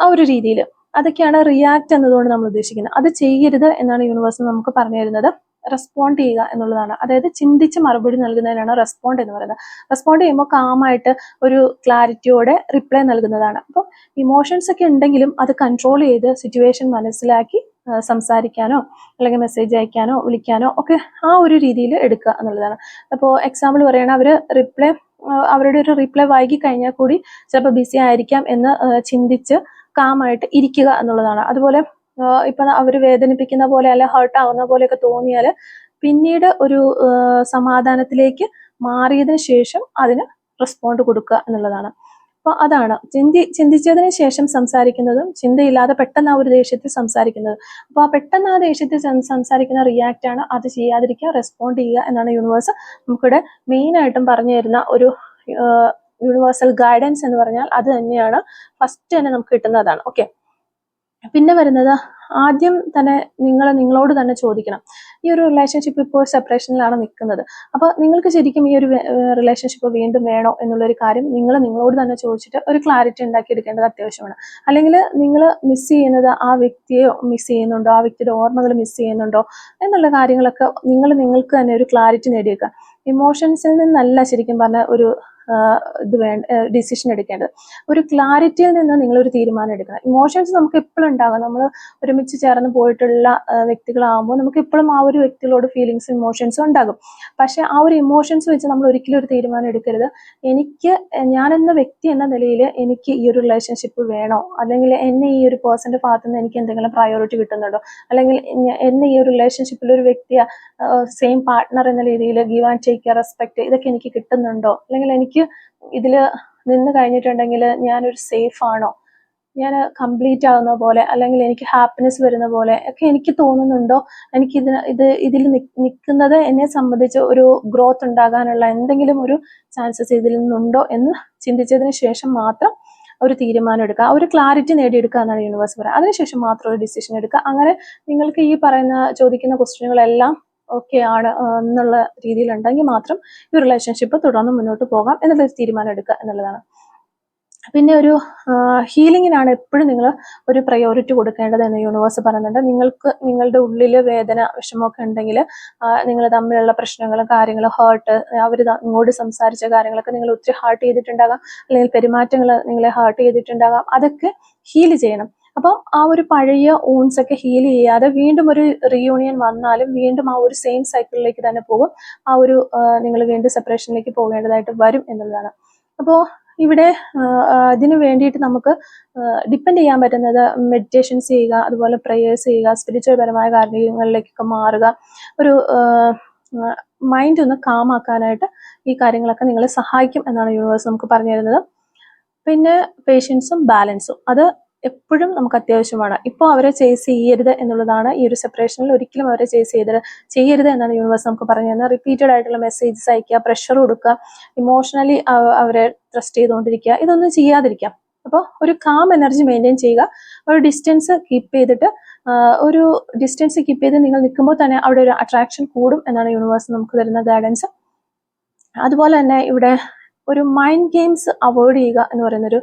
ആ ഒരു രീതിയിൽ. അതൊക്കെയാണ് റിയാക്ട് എന്നതുകൊണ്ട് നമ്മൾ ഉദ്ദേശിക്കുന്നത്. അത് ചെയ്യരുത് എന്നാണ് യൂണിവേഴ്സ് നമുക്ക് പറഞ്ഞു തരുന്നത്. റെസ്പോണ്ട് ചെയ്യുക എന്നുള്ളതാണ്. അതായത് ചിന്തിച്ച് മറുപടി നൽകുന്നതിനാണ് റെസ്പോണ്ട് എന്ന് പറയുന്നത്. റെസ്പോണ്ട് ചെയ്യുമ്പോൾ കാമായിട്ട് ഒരു ക്ലാരിറ്റിയോടെ റിപ്ലൈ നൽകുന്നതാണ്. അപ്പോൾ ഇമോഷൻസ് ഒക്കെ ഉണ്ടെങ്കിലും അത് കൺട്രോൾ ചെയ്ത് സിറ്റുവേഷൻ മനസ്സിലാക്കി സംസാരിക്കാനോ അല്ലെങ്കിൽ മെസ്സേജ് അയക്കാനോ വിളിക്കാനോ ഒക്കെ ആ ഒരു രീതിയിൽ എടുക്കുക എന്നുള്ളതാണ്. അപ്പോൾ എക്സാമ്പിൾ പറയുകയാണെങ്കിൽ അവരുടെ ഒരു റിപ്ലൈ വൈകി കഴിഞ്ഞാൽ കൂടി ചിലപ്പോൾ ബിസി ആയിരിക്കാം എന്ന് ചിന്തിച്ച് കാമായിട്ട് ഇരിക്കുക എന്നുള്ളതാണ്. അതുപോലെ ഇപ്പൊ അവർ വേദനിപ്പിക്കുന്ന പോലെ അല്ല ഹേർട്ട് ആവുന്ന പോലെയൊക്കെ തോന്നിയാൽ പിന്നീട് ഒരു സമാധാനത്തിലേക്ക് മാറിയതിനു ശേഷം അതിന് റെസ്പോണ്ട് കൊടുക്കുക എന്നുള്ളതാണ്. അപ്പോൾ അതാണ് ചിന്തിച്ചതിന് ശേഷം സംസാരിക്കുന്നതും ചിന്തയില്ലാതെ പെട്ടെന്ന് ആ ഒരു ദേഷ്യത്തിൽ സംസാരിക്കുന്നത്. അപ്പോൾ ആ പെട്ടെന്ന് ആ ദേഷ്യത്തിൽ സംസാരിക്കുന്ന റിയാക്റ്റ് ആണ്. അത് ചെയ്യാതിരിക്കുക, റെസ്പോണ്ട് ചെയ്യുക എന്നാണ് യൂണിവേഴ്സ് നമുക്കിവിടെ മെയിൻ ആയിട്ടും പറഞ്ഞു തരുന്ന ഒരു യൂണിവേഴ്സൽ ഗൈഡൻസ് എന്ന് പറഞ്ഞാൽ അത് തന്നെയാണ്. ഫസ്റ്റ് തന്നെ നമുക്ക് കിട്ടുന്നതാണ്. ഓക്കെ, പിന്നെ വരുന്നത് ആദ്യം തന്നെ നിങ്ങളോട് തന്നെ ചോദിക്കണം, ഈ ഒരു റിലേഷൻഷിപ്പ് ഇപ്പോൾ സെപ്പറേഷനിലാണ് നിൽക്കുന്നത്, അപ്പോൾ നിങ്ങൾക്ക് ശരിക്കും ഈ ഒരു റിലേഷൻഷിപ്പ് വീണ്ടും വേണോ എന്നുള്ളൊരു കാര്യം നിങ്ങളോട് തന്നെ ചോദിച്ചിട്ട് ഒരു ക്ലാരിറ്റി ഉണ്ടാക്കിയെടുക്കേണ്ടത് അത്യാവശ്യമാണ്. അല്ലെങ്കിൽ നിങ്ങൾ മിസ് ചെയ്യുന്നത് ആ വ്യക്തിയെ മിസ് ചെയ്യുന്നുണ്ടോ, ആ വ്യക്തിയുടെ ഓർമ്മകൾ മിസ് ചെയ്യുന്നുണ്ടോ എന്നുള്ള കാര്യങ്ങളൊക്കെ നിങ്ങൾക്ക് തന്നെ ഒരു ക്ലാരിറ്റി നേടിയെടുക്കുക. ഇമോഷൻസിൽ നിന്നല്ല ശരിക്കും പറഞ്ഞാൽ ഒരു ഡിസിഷൻ എടുക്കേണ്ടത്, ഒരു ക്ലാരിറ്റിയിൽ നിന്ന് നിങ്ങളൊരു തീരുമാനം എടുക്കണം. ഇമോഷൻസ് നമുക്ക് എപ്പോഴും ഉണ്ടാകും. നമ്മൾ ഒരുമിച്ച് ചേർന്ന് പോയിട്ടുള്ള വ്യക്തികളാകുമ്പോൾ നമുക്ക് എപ്പോഴും ആ ഒരു വ്യക്തികളോട് ഫീലിങ്സും ഇമോഷൻസും ഉണ്ടാകും. പക്ഷെ ആ ഒരു ഇമോഷൻസ് വെച്ച് നമ്മൾ ഒരിക്കലും ഒരു തീരുമാനം എടുക്കരുത്. ഞാനെന്ന വ്യക്തി എന്ന നിലയിൽ എനിക്ക് ഈ ഒരു റിലേഷൻഷിപ്പ് വേണോ, അല്ലെങ്കിൽ എന്നെ ഈ ഒരു പേഴ്സന്റെ ഭാഗത്തു നിന്ന് എനിക്ക് എന്തെങ്കിലും പ്രയോറിറ്റി കിട്ടുന്നുണ്ടോ, അല്ലെങ്കിൽ എന്നെ ഈ ഒരു റിലേഷൻഷിപ്പിൽ ഒരു വ്യക്തിയെ സെയിം പാർട്ട്ണർ എന്ന രീതിയിൽ ഗീവ് ആൻഡ് ടേക്ക് റെസ്പെക്ട് ഇതൊക്കെ എനിക്ക് കിട്ടുന്നുണ്ടോ, അല്ലെങ്കിൽ എനിക്ക് ഇതിൽ നിന്ന് കഴിഞ്ഞിട്ടുണ്ടെങ്കിൽ ഞാനൊരു സേഫ് ആണോ, ഞാൻ കംപ്ലീറ്റ് ആകുന്ന പോലെ അല്ലെങ്കിൽ എനിക്ക് ഹാപ്പിനെസ് വരുന്ന പോലെ ഒക്കെ എനിക്ക് തോന്നുന്നുണ്ടോ, എനിക്ക് ഇതിൽ നിൽക്കുന്നത് എന്നെ സംബന്ധിച്ച് ഒരു ഗ്രോത്ത് ഉണ്ടാകാനുള്ള എന്തെങ്കിലും ഒരു ചാൻസസ് ഇതിൽ നിന്നുണ്ടോ എന്ന് ചിന്തിച്ചതിന് ശേഷം മാത്രം ഒരു തീരുമാനം എടുക്കുക, ഒരു ക്ലാരിറ്റി നേടിയെടുക്കുക എന്നാണ് യൂണിവേഴ്സ് പറയുക. അതിനുശേഷം മാത്രം ഒരു ഡിസിഷൻ എടുക്കുക. അങ്ങനെ നിങ്ങൾക്ക് ഈ ചോദിക്കുന്ന ക്വസ്റ്റ്യനുകളെല്ലാം ഓക്കെ ആണ് എന്നുള്ള രീതിയിലുണ്ടെങ്കിൽ മാത്രം ഈ റിലേഷൻഷിപ്പ് തുടർന്ന് മുന്നോട്ട് പോകാം എന്നുള്ളൊരു തീരുമാനം എടുക്കുക എന്നുള്ളതാണ്. പിന്നെ ഒരു ഹീലിങ്ങിനാണ് എപ്പോഴും നിങ്ങൾ ഒരു പ്രയോറിറ്റി കൊടുക്കേണ്ടത് എന്ന് യൂണിവേഴ്സ് പറയുന്നുണ്ട്. നിങ്ങളുടെ ഉള്ളിൽ വേദന വിഷമമൊക്കെ ഉണ്ടെങ്കിൽ നിങ്ങൾ തമ്മിലുള്ള പ്രശ്നങ്ങളും കാര്യങ്ങളും ഹേർട്ട് അവർ ഇങ്ങോട്ട് സംസാരിച്ച കാര്യങ്ങളൊക്കെ നിങ്ങൾ ഒത്തിരി ഹേർട്ട് ചെയ്തിട്ടുണ്ടാകാം, അല്ലെങ്കിൽ പെരുമാറ്റങ്ങൾ നിങ്ങളെ ഹേർട്ട് ചെയ്തിട്ടുണ്ടാകാം, അതൊക്കെ ഹീൽ ചെയ്യണം. അപ്പോൾ ആ ഒരു പഴയ ഊൺസ് ഒക്കെ ഹീൽ ചെയ്യാതെ വീണ്ടും ഒരു റീയൂണിയൻ വന്നാലും വീണ്ടും ആ ഒരു സെയിം സൈക്കിളിലേക്ക് തന്നെ പോകും. ആ ഒരു നിങ്ങൾ വീണ്ടും സെപ്പറേഷനിലേക്ക് പോകേണ്ടതായിട്ട് വരും എന്നുള്ളതാണ്. അപ്പോൾ ഇവിടെ ഇതിനു വേണ്ടിയിട്ട് നമുക്ക് ഡിപ്പെൻഡ് ചെയ്യാൻ പറ്റുന്നത് മെഡിറ്റേഷൻസ് ചെയ്യുക, അതുപോലെ പ്രേയേഴ്സ് ചെയ്യുക, സ്പിരിച്വൽ പരമായ കാര്യങ്ങളിലേക്കൊക്കെ മാറുക, ഒരു മൈൻഡ് ഒന്ന് കാമാക്കാനായിട്ട് ഈ കാര്യങ്ങളൊക്കെ നിങ്ങളെ സഹായിക്കും എന്നാണ് യൂണിവേഴ്സ് നമുക്ക് പറഞ്ഞു തരുന്നത്. പിന്നെ പേഷ്യൻസും ബാലൻസും അത് എപ്പോഴും നമുക്ക് അത്യാവശ്യമാണ്. ഇപ്പോൾ അവരെ ചേസ് ചെയ്യരുത് എന്നുള്ളതാണ് ഈ ഒരു സെപ്പറേഷനിൽ. ഒരിക്കലും അവരെ ചേസ് ചെയ്യരുത് എന്നാണ് യൂണിവേഴ്സ് നമുക്ക് പറഞ്ഞു തരുന്നത്. റിപ്പീറ്റഡ് ആയിട്ടുള്ള മെസ്സേജസ് അയക്കുക, പ്രഷർ കൊടുക്കുക, ഇമോഷണലി അവരെ ട്രസ്റ്റ് ചെയ്തുകൊണ്ടിരിക്കുക, ഇതൊന്നും ചെയ്യാതിരിക്കുക. അപ്പോൾ ഒരു കാം എനർജി മെയിൻറ്റെയിൻ ചെയ്യുക. ഒരു ഡിസ്റ്റൻസ് കീപ്പ് ചെയ്തിട്ട് നിങ്ങൾ നിൽക്കുമ്പോൾ തന്നെ അവിടെ ഒരു അട്രാക്ഷൻ കൂടും എന്നാണ് യൂണിവേഴ്സ് നമുക്ക് തരുന്ന ഗൈഡൻസ്. അതുപോലെ തന്നെ ഇവിടെ ഒരു മൈൻഡ് ഗെയിംസ് അവോയ്ഡ് ചെയ്യുക എന്ന് പറയുന്നൊരു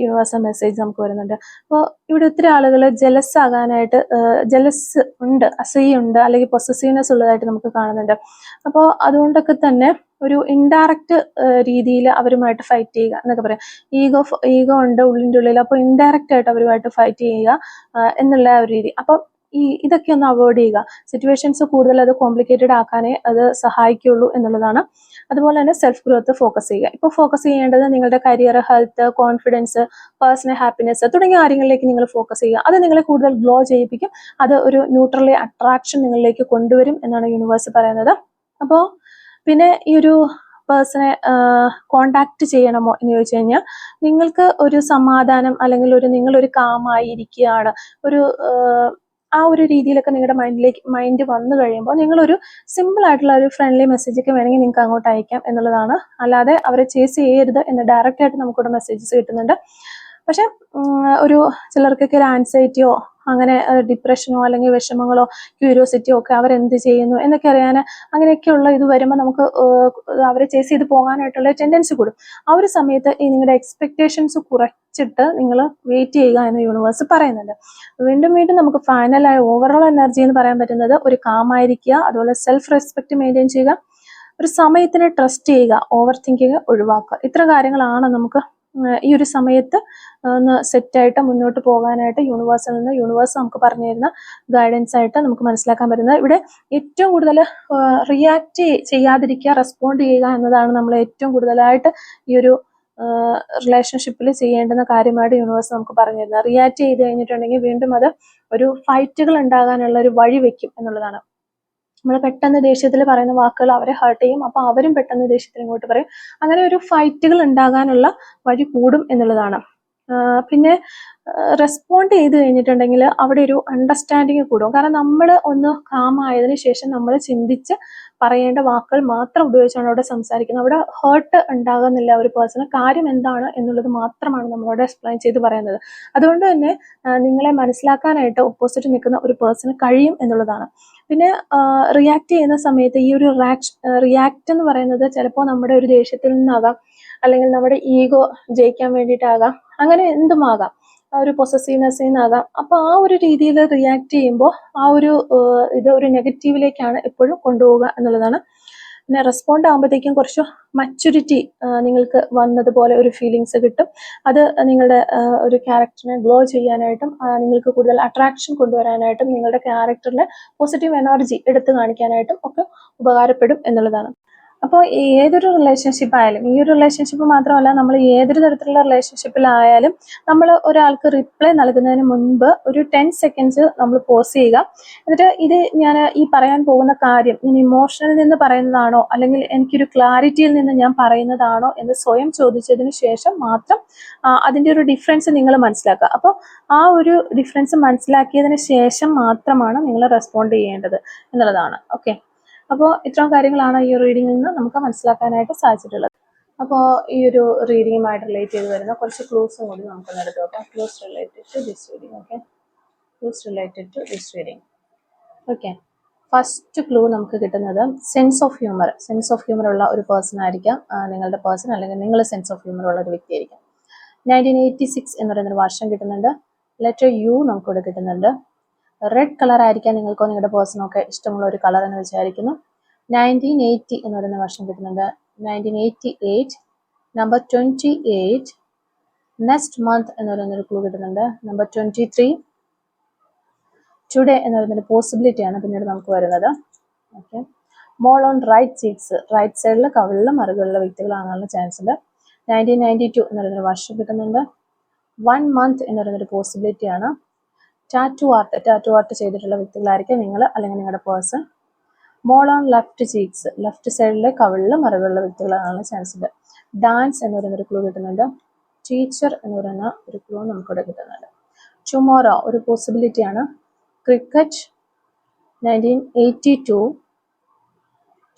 യൂണിവേഴ്സൽ മെസ്സേജ് നമുക്ക് വരുന്നുണ്ട്. അപ്പോൾ ഇവിടെ ഒത്തിരി ആളുകൾ ജലസ് ഉണ്ട്, അസൂയുണ്ട്, അല്ലെങ്കിൽ പൊസസീവ്നെസ് ഉള്ളതായിട്ട് നമുക്ക് കാണുന്നുണ്ട്. അപ്പോൾ അതുകൊണ്ടൊക്കെ തന്നെ ഒരു ഇൻഡയറക്റ്റ് രീതിയിൽ അവരുമായിട്ട് ഫൈറ്റ് ചെയ്യുക എന്നൊക്കെ പറയാം. ഈഗോ ഉണ്ട് ഉള്ളിൻ്റെ ഉള്ളിൽ, അപ്പോൾ ഇൻഡയറക്റ്റ് ആയിട്ട് അവരുമായിട്ട് ഫൈറ്റ് ചെയ്യുക എന്നുള്ള ഒരു രീതി. അപ്പോൾ ഇതൊക്കെ ഒന്ന് അവോയ്ഡ് ചെയ്യുക. സിറ്റുവേഷൻസ് കൂടുതൽ അത് കോംപ്ലിക്കേറ്റഡ് ആക്കാനേ അത് സഹായിക്കുള്ളൂ എന്നുള്ളതാണ്. അതുപോലെ തന്നെ സെൽഫ് ഗ്രോത്ത് ഫോക്കസ് ചെയ്യുക. ഇപ്പോൾ ഫോക്കസ് ചെയ്യേണ്ടത് നിങ്ങളുടെ career, health, confidence, personal happiness തുടങ്ങിയ കാര്യങ്ങളിലേക്ക് നിങ്ങൾ ഫോക്കസ് ചെയ്യുക. അത് നിങ്ങളെ കൂടുതൽ ഗ്ലോ ചെയ്യിപ്പിക്കും. അത് ഒരു ന്യൂട്രലി അട്രാക്ഷൻ നിങ്ങളിലേക്ക് കൊണ്ടുവരും എന്നാണ് യൂണിവേഴ്സ് പറയുന്നത്. അപ്പോൾ പിന്നെ ഈ ഒരു പേഴ്സണെ കോണ്ടാക്ട് ചെയ്യണമോ എന്ന് ചോദിച്ചു കഴിഞ്ഞാൽ, നിങ്ങൾക്ക് ഒരു സമാധാനം അല്ലെങ്കിൽ നിങ്ങളൊരു കാമായി ഇരിക്കുകയാണ്, ആ ഒരു രീതിയിലൊക്കെ നിങ്ങളുടെ മൈൻഡ് വന്നു കഴിയുമ്പോൾ നിങ്ങളൊരു സിമ്പിൾ ആയിട്ടുള്ള ഒരു ഫ്രണ്ട്ലി മെസ്സേജൊക്കെ വേണമെങ്കിൽ നിങ്ങൾക്ക് അങ്ങോട്ട് അയക്കാം എന്നുള്ളതാണ്. അല്ലാതെ അവരെ ചേസ് ചെയ്യരുത് എന്ന് ഡയറക്റ്റ് ആയിട്ട് നമുക്കിവിടെ മെസ്സേജസ് കിട്ടുന്നുണ്ട്. പക്ഷെ ചിലർക്കൊക്കെ ഒരു ആൻസൈറ്റിയോ അങ്ങനെ ഡിപ്രഷനോ അല്ലെങ്കിൽ വിഷമങ്ങളോ ക്യൂരിയോസിറ്റിയോ ഒക്കെ അവരെന്ത് ചെയ്യുന്നു എന്നൊക്കെ അറിയാൻ അങ്ങനെയൊക്കെയുള്ള ഇത് വരുമ്പോൾ നമുക്ക് അവരെ ചേസ് ചെയ്ത് പോകാനായിട്ടുള്ള ടെൻഡൻസി കൂടും. ആ ഒരു സമയത്ത് ഈ നിങ്ങളുടെ എക്സ്പെക്ടേഷൻസ് കുറച്ചിട്ട് നിങ്ങൾ വെയിറ്റ് ചെയ്യുക എന്ന് യൂണിവേഴ്സ് പറയുന്നുണ്ട്. വീണ്ടും നമുക്ക് ഫൈനലായ ഓവറോൾ എനർജി എന്ന് പറയാൻ പറ്റുന്നത് ഒരു കാമായിരിക്കുക, അതുപോലെ സെൽഫ് റെസ്പെക്ട് മെയിൻറ്റെയിൻ ചെയ്യുക, ഒരു സമയത്തിനെ ട്രസ്റ്റ് ചെയ്യുക, ഓവർ തിങ്കിങ് ഒഴിവാക്കുക. ഇത്ര കാര്യങ്ങളാണ് നമുക്ക് ഈ ഒരു സമയത്ത് ഒന്ന് സെറ്റായിട്ട് മുന്നോട്ട് പോകാനായിട്ട് യൂണിവേഴ്സ് നമുക്ക് പറഞ്ഞു തരുന്ന ഗൈഡൻസ് ആയിട്ട് നമുക്ക് മനസ്സിലാക്കാൻ പറ്റുന്നത്. ഇവിടെ ഏറ്റവും കൂടുതൽ റിയാക്ട് ചെയ്യാതിരിക്കുക, റെസ്പോണ്ട് ചെയ്യുക എന്നതാണ് നമ്മൾ ഏറ്റവും കൂടുതലായിട്ട് ഈ ഒരു റിലേഷൻഷിപ്പിൽ ചെയ്യേണ്ടുന്ന കാര്യമായിട്ട് യൂണിവേഴ്സ് നമുക്ക് പറഞ്ഞു തരുന്നത്. റിയാക്ട് ചെയ്ത് കഴിഞ്ഞിട്ടുണ്ടെങ്കിൽ വീണ്ടും അത് ഒരു ഫൈറ്റുകൾ ഉണ്ടാകാനുള്ള ഒരു വഴി വെക്കും എന്നുള്ളതാണ്. നമ്മൾ പെട്ടെന്ന് ദേഷ്യത്തിൽ പറയുന്ന വാക്കുകൾ അവരെ ഹേർട്ട് ചെയ്യും. അപ്പോൾ അവരും പെട്ടെന്ന് ദേഷ്യത്തിൽ ഇങ്ങോട്ട് പറയും. അങ്ങനെ ഒരു ഫൈറ്റുകൾ ഉണ്ടാകാനുള്ള വഴി കൂടും എന്നുള്ളതാണ്. പിന്നെ റെസ്പോണ്ട് ചെയ്ത് കഴിഞ്ഞിട്ടുണ്ടെങ്കിൽ അവിടെ ഒരു അണ്ടർസ്റ്റാൻഡിങ് കൂടും. കാരണം നമ്മൾ ഒന്ന് കാമായതിനു ശേഷം നമ്മൾ ചിന്തിച്ച് പറയേണ്ട വാക്കുകൾ മാത്രം ഉപയോഗിച്ചാണ് അവിടെ സംസാരിക്കുന്നത്. അവിടെ ഹേർട്ട് ഉണ്ടാകുന്നില്ല ഒരു പേഴ്സണ്. കാര്യം എന്താണ് എന്നുള്ളത് മാത്രമാണ് നമ്മളോട് എക്സ്പ്ലെയിൻ ചെയ്ത് പറയുന്നത്. അതുകൊണ്ട് തന്നെ നിങ്ങളെ മനസ്സിലാക്കാനായിട്ട് ഓപ്പോസിറ്റ് നിൽക്കുന്ന ഒരു പേഴ്സണ് കഴിയും എന്നുള്ളതാണ്. പിന്നെ റിയാക്ട് ചെയ്യുന്ന സമയത്ത് ഈ ഒരു റിയാക്ട് എന്ന് പറയുന്നത് ചിലപ്പോൾ നമ്മുടെ ഒരു ദേഷ്യത്തിൽ നിന്നാകാം, അല്ലെങ്കിൽ നമ്മുടെ ഈഗോ ജയിക്കാൻ വേണ്ടിയിട്ടാകാം, അങ്ങനെ എന്തുമാകാം, ഒരു പൊസസീവ്നെസ്സിൽ നിന്നാകാം. അപ്പോൾ ആ ഒരു രീതിയിൽ റിയാക്ട് ചെയ്യുമ്പോൾ ഇത് ഒരു നെഗറ്റീവിലേക്കാണ് എപ്പോഴും കൊണ്ടുപോവുക എന്നുള്ളതാണ്. പിന്നെ റെസ്പോണ്ട് ആകുമ്പോഴത്തേക്കും കുറച്ച് മച്യൂരിറ്റി നിങ്ങൾക്ക് വന്നതുപോലെ ഒരു ഫീലിങ്സ് കിട്ടും. അത് നിങ്ങളുടെ ഒരു ക്യാരക്ടറിനെ ഗ്ലോ ചെയ്യാനായിട്ടും നിങ്ങൾക്ക് കൂടുതൽ അട്രാക്ഷൻ കൊണ്ടുവരാനായിട്ടും നിങ്ങളുടെ ക്യാരക്ടറിലെ പോസിറ്റീവ് എനർജി എടുത്തു കാണിക്കാനായിട്ടും ഒക്കെ ഉപകാരപ്പെടും എന്നുള്ളതാണ്. അപ്പോൾ ഏതൊരു റിലേഷൻഷിപ്പ് ആയാലും, ഈ ഒരു റിലേഷൻഷിപ്പ് മാത്രമല്ല, നമ്മൾ ഏതൊരു തരത്തിലുള്ള റിലേഷൻഷിപ്പിലായാലും നമ്മൾ ഒരാൾക്ക് റിപ്ലൈ നൽകുന്നതിന് മുൻപ് ഒരു 10 സെക്കൻഡ്സ് നമ്മൾ പോസ് ചെയ്യുക. എന്നിട്ട് ഇത് ഞാൻ ഈ പറയാൻ പോകുന്ന കാര്യം ഞാൻ ഇമോഷനിൽ നിന്ന് പറയുന്നതാണോ അല്ലെങ്കിൽ എനിക്കൊരു ക്ലാരിറ്റിയിൽ നിന്ന് ഞാൻ പറയുന്നതാണോ എന്ന് സ്വയം ചോദിച്ചതിന് ശേഷം മാത്രം അതിൻ്റെ ഒരു ഡിഫറൻസ് നിങ്ങൾ മനസ്സിലാക്കുക. അപ്പോൾ ആ ഒരു ഡിഫറൻസ് മനസ്സിലാക്കിയതിന് ശേഷം മാത്രമാണ് നിങ്ങൾ റെസ്പോണ്ട് ചെയ്യേണ്ടത് എന്നുള്ളതാണ്. ഓക്കെ, അപ്പോൾ ഇത്രയും കാര്യങ്ങളാണ് ഈ ഒരു റീഡിങ്ങിൽ നിന്ന് നമുക്ക് മനസ്സിലാക്കാനായിട്ട് സാധിച്ചിട്ടുള്ളത്. അപ്പോൾ ഈ ഒരു റീഡിങ്ങുമായിട്ട് റിലേറ്റ് ചെയ്ത് വരുന്ന കുറച്ച് ക്ലൂസും കൂടി നമുക്കൊന്ന് എടുത്ത് നോക്കാം. Clues related to this reading. Okay, clues related to this reading. Okay, first clue നമുക്ക് കിട്ടുന്നത് സെൻസ് ഓഫ് ഹ്യൂമർ ഉള്ള ഒരു പേഴ്സൺ ആയിരിക്കാം നിങ്ങളുടെ പേഴ്സൺ, അല്ലെങ്കിൽ നിങ്ങൾ സെൻസ് ഓഫ് ഹ്യൂമർ ഉള്ള ഒരു വ്യക്തിയായിരിക്കാം. 1986 എന്ന് പറയുന്നൊരു വർഷം കിട്ടുന്നുണ്ട്. ലെറ്റർ യു നമുക്കിവിടെ കിട്ടുന്നുണ്ട്. റെഡ് കളർ ആയിരിക്കാം നിങ്ങൾക്കോ നിങ്ങളുടെ പേഴ്സണോ ഒക്കെ ഇഷ്ടമുള്ള ഒരു കളർ എന്ന് വിചാരിക്കുന്നു. 1980 എന്ന് പറയുന്ന വർഷം കിട്ടുന്നുണ്ട്. 1988, നമ്പർ 28, നെക്സ്റ്റ് മന്ത് എന്ന് പറയുന്നൊരു ക്ലൂ കിട്ടുന്നുണ്ട്. നമ്പർ 23, ടുഡേ എന്ന് പറയുന്നൊരു പോസിബിലിറ്റിയാണ് പിന്നീട് നമുക്ക് വരുന്നത്. Okay, mole on right cheeks, right സൈഡിൽ കവിളിലും മറുകളിലെ വ്യക്തികളാകാനുള്ള ചാൻസ് ഉണ്ട്. 1992 എന്ന് പറയുന്നൊരു വർഷം കിട്ടുന്നുണ്ട്. 1 മന്ത് എന്ന് പറയുന്നൊരു പോസിബിലിറ്റിയാണ്. ടാറ്റു ആർട്ട് ചെയ്തിട്ടുള്ള വ്യക്തികളായിരിക്കും നിങ്ങൾ അല്ലെങ്കിൽ നിങ്ങളുടെ person. Mall on left cheeks, left സൈഡിലെ കവിളിൽ മറവിയുള്ള വ്യക്തികളാണ് ചാൻസ് ഉണ്ട്. ഡാൻസ് എന്ന് പറയുന്ന ഒരു ക്ലൂ കിട്ടുന്നുണ്ട്. ടീച്ചർ എന്ന് പറയുന്ന ഒരു ക്ലൂ നമുക്കിവിടെ കിട്ടുന്നുണ്ട്. ടുമോറോ ഒരു പോസിബിലിറ്റി ആണ്. Cricket, 1982,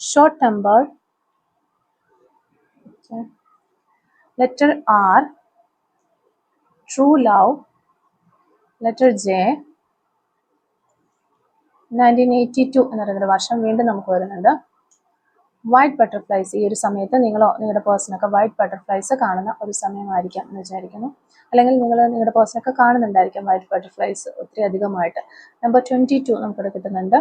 short temper, letter R, true love, letter J, 1982 എന്ന് പറയുന്നൊരു വർഷം വീണ്ടും നമുക്ക് വരുന്നുണ്ട്. വൈറ്റ് ബട്ടർഫ്ലൈസ്, ഈ ഒരു സമയത്ത് നിങ്ങളോ നിങ്ങളുടെ പേഴ്സണൊക്കെ വൈറ്റ് ബട്ടർഫ്ലൈസ് കാണുന്ന ഒരു സമയമായിരിക്കാം എന്ന് വിചാരിക്കുന്നു. അല്ലെങ്കിൽ നിങ്ങൾ നിങ്ങളുടെ പേഴ്സണൊക്കെ കാണുന്നുണ്ടായിരിക്കാം വൈറ്റ് ബട്ടർഫ്ലൈസ് ഒത്തിരി അധികമായിട്ട്. നമ്പർ 22 നമുക്കിവിടെ കിട്ടുന്നുണ്ട്.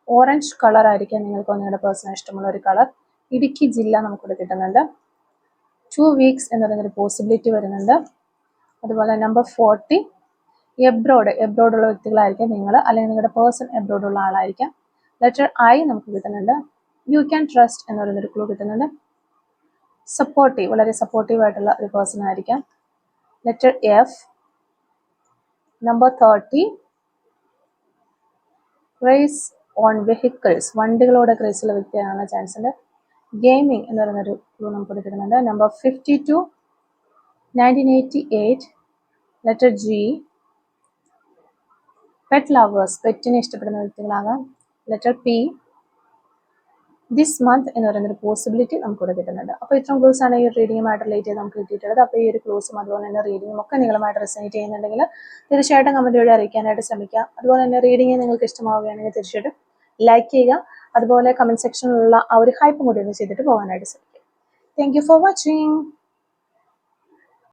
ഓറഞ്ച് കളർ ആയിരിക്കാം നിങ്ങൾക്ക് നിങ്ങളുടെ പേഴ്സണൽ ഇഷ്ടമുള്ള ഒരു കളർ. ഇടുക്കി ജില്ല നമുക്കിവിടെ കിട്ടുന്നുണ്ട്. 2 വീക്സ് എന്ന് പറയുന്നൊരു പോസിബിലിറ്റി വരുന്നുണ്ട്. അതുപോലെ നമ്പർ 40 എബ്രോഡുള്ള വ്യക്തികളായിരിക്കാം നിങ്ങൾ, അല്ലെങ്കിൽ നിങ്ങളുടെ പേഴ്സൺ എബ്രോഡുള്ള ആളായിരിക്കാം. ലെറ്റർ ഐ നമുക്ക് കിട്ടുന്നുണ്ട്. യു ക്യാൻ ട്രസ്റ്റ് എന്ന് പറയുന്നൊരു ക്ലൂ കിട്ടുന്നുണ്ട്. സപ്പോർട്ടീവ്, വളരെ സപ്പോർട്ടീവ് ആയിട്ടുള്ള ഒരു പേഴ്സൺ ആയിരിക്കാം. Letter F. Number 30 craze on vehicles, വണ്ടികളോടെ ക്രേസ് ഉള്ള വ്യക്തിയാണ് ചാൻസ് ഉണ്ട്. ഗെയിമിംഗ് എന്ന് പറയുന്നൊരു ക്ലൂ നമുക്ക് കിട്ടുന്നുണ്ട്. Number 52 1988, letter G. Pet lovers, പെറ്റിനെ ഇഷ്ടപ്പെടുന്ന വ്യക്തികളാകാം. Letter P. ദിസ് മന്ത് എന്ന് പറയുന്നൊരു പോസിബിലിറ്റി നമുക്കിവിടെ കിട്ടുന്നുണ്ട്. അപ്പോൾ ഇത്രയും ക്ലൂസ് ആണ് ഈ ഒരു റീഡിങ്ങുമായിട്ട് റിലേറ്റ് ചെയ്ത് നമുക്ക് കിട്ടിയിട്ടുള്ളത്. അപ്പോൾ ഈ ഒരു ക്ലൂസും അതുപോലെ തന്നെ റീഡിങ്ങും ഒക്കെ നിങ്ങളുമായിട്ട് റെസനേറ്റ് ചെയ്യുന്നുണ്ടെങ്കിൽ തീർച്ചയായിട്ടും കമൻറ്റ് വഴി അറിയിക്കാനായിട്ട് ശ്രമിക്കുക. അതുപോലെ തന്നെ റീഡിങ് നിങ്ങൾക്ക് ഇഷ്ടമാവുകയാണെങ്കിൽ തീർച്ചയായിട്ടും ലൈക്ക് ചെയ്യുക. അതുപോലെ കമൻറ്റ് സെക്ഷനിലുള്ള ആ ഒരു ഹൈപ്പും കൂടി ഒന്ന് ചെയ്തിട്ട് പോകാനായിട്ട് ശ്രമിക്കുക. Thank you for watching.